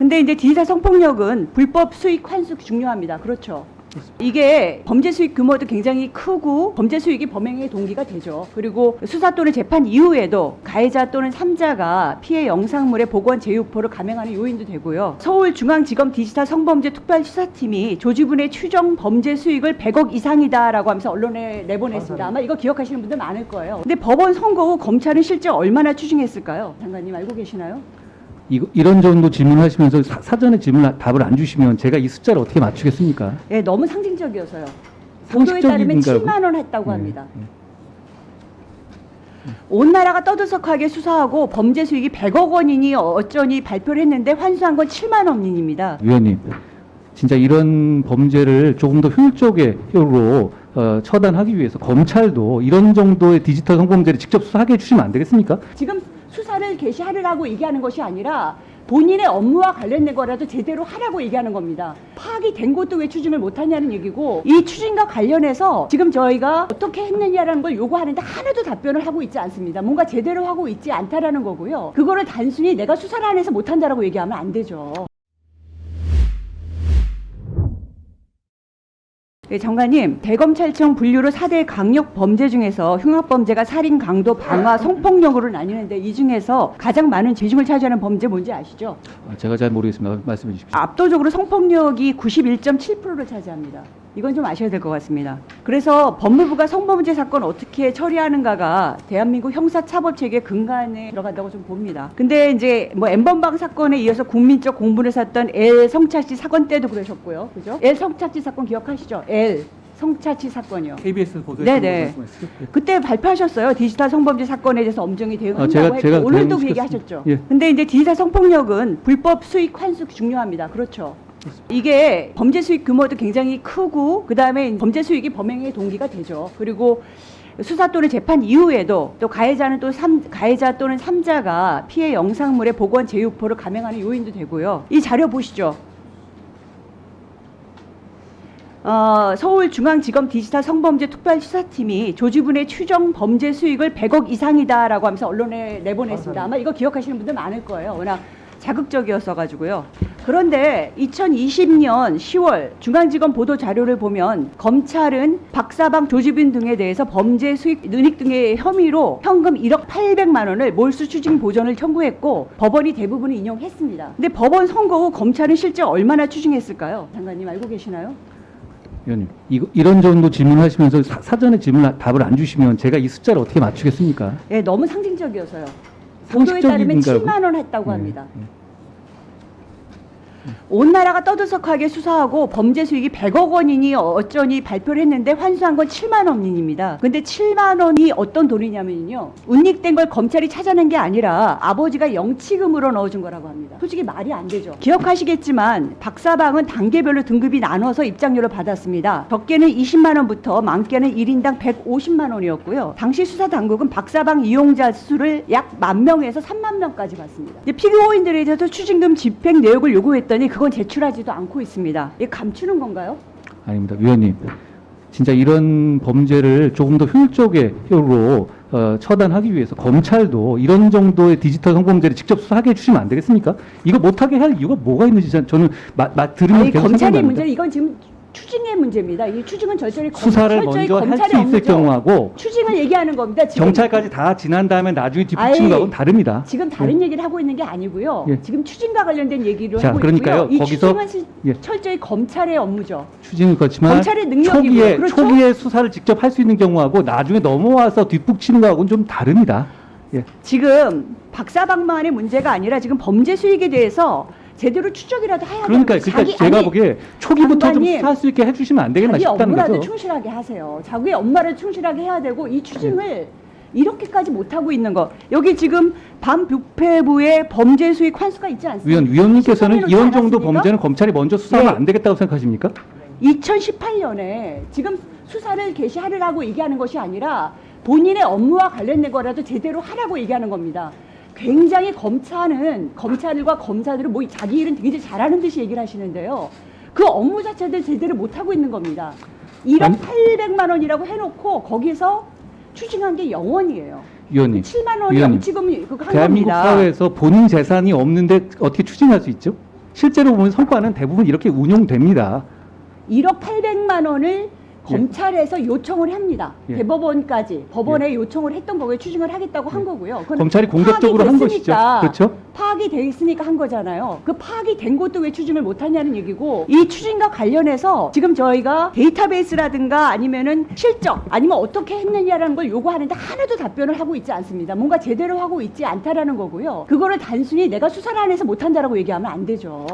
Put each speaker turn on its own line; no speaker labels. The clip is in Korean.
근데 이제 디지털 성폭력은 불법 수익 환수 중요합니다. 그렇죠. 이게 범죄 수익 규모도 굉장히 크고 범죄 수익이 범행의 동기가 되죠. 그리고 수사 또는 재판 이후에도 가해자 또는 삼자가 피해 영상물의 복원 재유포를 감행하는 요인도 되고요. 서울중앙지검 디지털 성범죄 특별수사팀이 조지분의 추정 범죄 수익을 100억 이상이다라고 하면서 언론에 내보냈습니다. 아마 이거 기억하시는 분들 많을 거예요. 근데 법원 선고 후 검찰은 실제 얼마나 추징했을까요? 장관님 알고 계시나요?
이런 정도 질문하시면서 사전에 답을 안 주시면 제가 이 숫자를 어떻게 맞추겠습니까?
예, 너무 상징적이어서요. 보도에 따르면
상식적인가요?
7만 원 했다고
네,
합니다. 온 나라가 떠들썩하게 수사하고 범죄 수익이 100억 원이니 어쩌니 발표를 했는데 환수한 건 7만 원입니다.
위원님, 진짜 이런 범죄를 조금 더 효율적으로 처단하기 위해서 검찰도 이런 정도의 디지털 성범죄를 직접 수사하게 해주시면 안 되겠습니까?
지금 수사를 개시하려고 얘기하는 것이 아니라 본인의 업무와 관련된 거라도 제대로 하라고 얘기하는 겁니다. 파악이 된 것도 왜 추징을 못하냐는 얘기고, 이 추징과 관련해서 지금 저희가 어떻게 했느냐라는 걸 요구하는데 하나도 답변을 하고 있지 않습니다. 뭔가 제대로 하고 있지 않다라는 거고요. 그거를 단순히 내가 수사를 안 해서 못한다라고 얘기하면 안 되죠. 네, 장관님, 대검찰청 분류로 4대 강력 범죄 중에서 흉악범죄가 살인, 강도, 방화, 성폭력으로 나뉘는데 이 중에서 가장 많은 비중을 차지하는 범죄 뭔지 아시죠?
제가 잘 모르겠습니다. 말씀해 주십시오.
압도적으로 성폭력이 91.7%를 차지합니다. 이건 좀 아셔야 될 것 같습니다. 그래서 법무부가 성범죄 사건 어떻게 처리하는가가 대한민국 형사차법체계 근간에 들어간다고 좀 봅니다. 근데 이제 뭐 N번방 사건에 이어서 국민적 공분을 샀던 L 성착취 사건 때도 그러셨고요. 그죠? L 성착취 사건 기억하시죠? L 성착취 사건이요.
KBS 보도에
네네. 그때 발표하셨어요. 디지털 성범죄 사건에 대해서 엄정히 대응한다고 했고 오늘도 그 얘기 하셨죠.
예.
근데 이제 디지털 성폭력은 불법 수익 환수 중요합니다. 그렇죠. 이게 범죄 수익 규모도 굉장히 크고 그다음에 범죄 수익이 범행의 동기가 되죠. 그리고 수사 또는 재판 이후에도 또 가해자 또는 삼자가 피해 영상물의 복원 재유포를 감행하는 요인도 되고요. 이 자료 보시죠. 서울중앙지검 디지털 성범죄 특별수사팀이 조지분의 추정 범죄 수익을 100억 이상이다라고 하면서 언론에 내보냈습니다. 아마 이거 기억하시는 분들 많을 거예요. 워낙 자극적이었어 가지고요. 그런데 2020년 10월 중앙지검 보도 자료를 보면 검찰은 박사방 조지빈 등에 대해서 범죄 수익 은닉 등의 혐의로 현금 1억 800만 원을 몰수 추징 보전을 청구했고 법원이 대부분을 인용했습니다. 근데 법원 선고 후 검찰은 실제 얼마나 추징했을까요? 장관님 알고 계시나요?
위원님, 이런 정도 질문하시면서 사전에 답을 안 주시면 제가 이 숫자를 어떻게 맞추겠습니까?
예, 너무 상징적이어서요. 보도에 따르면 7만 원 했다고 합니다. 온 나라가 떠들썩하게 수사하고 범죄 수익이 100억 원이니 어쩌니 발표를 했는데 환수한 건 7만 원입니다. 근데 7만 원이 어떤 돈이냐면요. 은닉된 걸 검찰이 찾아낸 게 아니라 아버지가 영치금으로 넣어준 거라고 합니다. 솔직히 말이 안 되죠. 기억하시겠지만 박사방은 단계별로 등급이 나눠서 입장료를 받았습니다. 적게는 20만 원부터 많게는 1인당 150만 원이었고요. 당시 수사당국은 박사방 이용자 수를 약 10,000명에서 30,000명까지 봤습니다. 피고인들에 대해서 추징금 집행 내역을 요구했더니 그건 제출하지도 않고 있습니다. 이게 감추는 건가요?
아닙니다. 위원님, 진짜 이런 범죄를 조금 더 효율적으로 처단하기 위해서 검찰도 이런 정도의 디지털 성범죄를 직접 수사하게 해주시면 안 되겠습니까? 이거 못하게 할 이유가 뭐가 있는지 저는 들으면 계속
검찰의
생각납니다.
문제는 이건 지금 추징의 문제입니다. 이 추징은 절저히
수사를 먼저 할 수 있을 경우하고
추징을 얘기하는 겁니다. 지금.
경찰까지 다 지난 다음에 나중에 뒷붙이는 거하고는 다릅니다.
지금 다른 얘기를 하고 있는 게 아니고요.
예.
지금 추징과 관련된 얘기를
자,
하고
그러니까요.
있고요. 이
거기서
추징은
예.
철저히 검찰의 업무죠.
추징은 그렇지만
검찰의 능력이고요. 그렇죠?
초기에 수사를 직접 할 수 있는 경우하고 나중에 넘어와서 뒷북치는 거하고는 좀 다릅니다. 예.
지금 박사방만의 문제가 아니라 지금 범죄 수익에 대해서 제대로 추적이라도 해야 되는 거예요.
그러니까 제가 보기에 초기부터 좀 수사할 수 있게 해주시면 안 되겠나
자기
싶다는
업무라도
거죠.
충실하게 하세요. 자기의 업무를 충실하게 해야 되고 이 추징을 이렇게까지 못하고 있는 거. 여기 지금 반부패부의 범죄 수익 환수가 있지 않습니까?
위원님께서는 이런 정도
않았습니까?
범죄는 검찰이 먼저 수사하면
네.
안 되겠다고 생각하십니까?
2018년에 지금 수사를 개시하려고 얘기하는 것이 아니라 본인의 업무와 관련된 거라도 제대로 하라고 얘기하는 겁니다. 굉장히 검찰과 검사들은 뭐 자기 일은 되게 잘하는 듯이 얘기를 하시는데요. 그 업무 자체를 제대로 못하고 있는 겁니다. 1억 800만 원이라고 해놓고 거기서 추징한 게 0원이에요.
위원님,
7만 원이
위원님,
영치금 그거 한
대한민국
겁니다.
사회에서 본인 재산이 없는데 어떻게 추징할 수 있죠? 실제로 보면 성과는 대부분 이렇게 운용됩니다.
1억 800만 원을 검찰에서 요청을 합니다.
예.
대법원까지 법원에 요청을 했던 거고요. 추징을 하겠다고 한 거고요. 그건
검찰이 공격적으로
파악이
한 것이죠.
됐으니까,
그렇죠?
파악이 돼 있으니까 한 거잖아요. 그 파악이 된 것도 왜 추징을 못하냐는 얘기고, 이 추징과 관련해서 지금 저희가 데이터베이스라든가 아니면은 실적 아니면 어떻게 했느냐라는 걸 요구하는데 하나도 답변을 하고 있지 않습니다. 뭔가 제대로 하고 있지 않다라는 거고요. 그거를 단순히 내가 수사를 안 해서 못한다라고 얘기하면 안 되죠.